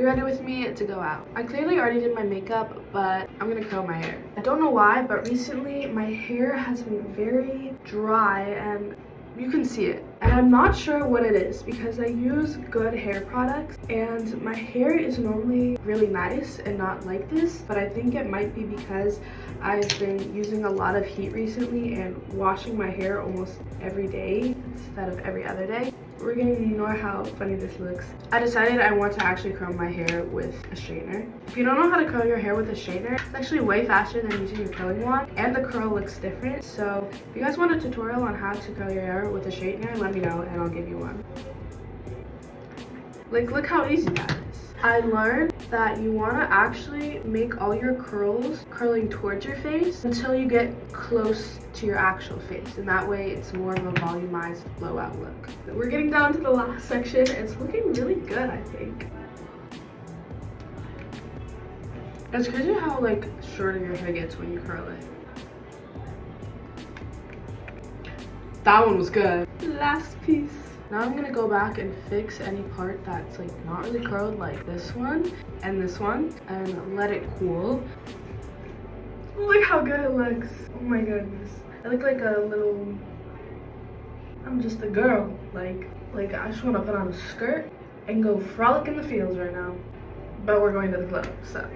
you ready with me to go out? I clearly already did my makeup, but I'm gonna curl my hair. I don't know why, but recently my hair has been very dry and you can see it. And I'm not sure what it is because I use good hair products and my hair is normally really nice and not like this, but I think it might be because I've been using a lot of heat recently and washing my hair almost every day instead of every other day. We're gonna ignore how funny this looks. I decided I want to actually curl my hair with a straightener. If you don't know how to curl your hair with a straightener, it's actually way faster than using your curling wand, and the curl looks different. So if you guys want a tutorial on how to curl your hair with a straightener, let me know and I'll give you one. Like, look how easy that is. I learned that you want to actually make all your curls curling towards your face until you get close to your actual face, and that way it's more of a volumized blowout look. We're getting down to the last section. It's looking really good, I think. It's crazy how like shorter your hair gets when you curl it. That one was good. Last piece. Now I'm gonna go back and fix any part that's like not really curled, like this one, and let it cool. Look how good it looks. Oh my goodness. I look like a little, I'm just a girl. Like I just wanna put on a skirt and go frolic in the fields right now. But we're going to the club, so.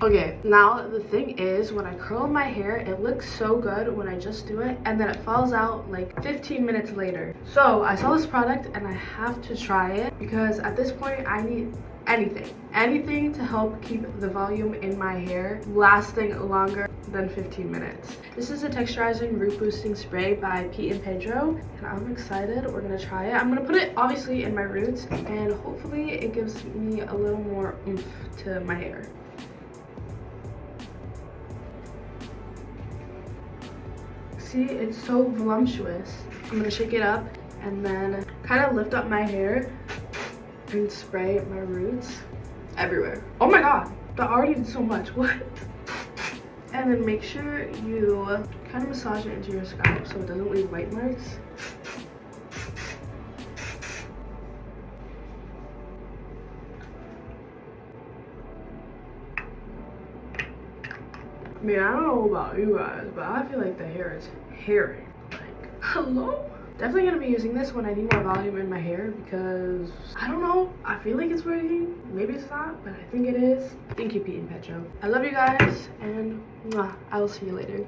Okay, now the thing is, when I curl my hair, it looks so good when I just do it, and then it falls out like 15 minutes later. So I saw this product and I have to try it because at this point I need anything to help keep the volume in my hair lasting longer than 15 minutes. This is a Texturizing Root Boosting Spray by Pete and Pedro, and I'm excited. We're gonna try it. I'm gonna put it obviously in my roots, and hopefully it gives me a little more oomph to my hair. See, it's so voluptuous. I'm gonna shake it up and then kind of lift up my hair and spray my roots everywhere. Oh my god, that already did so much. What? And then make sure you kind of massage it into your scalp so it doesn't leave white marks. I mean, I don't know about you guys, but I feel like the hair is hairy. Like, hello? Definitely gonna be using this when I need more volume in my hair because, I don't know, I feel like it's working. Maybe it's not, but I think it is. Thank you, Pete and Pedro. I love you guys, and I will see you later.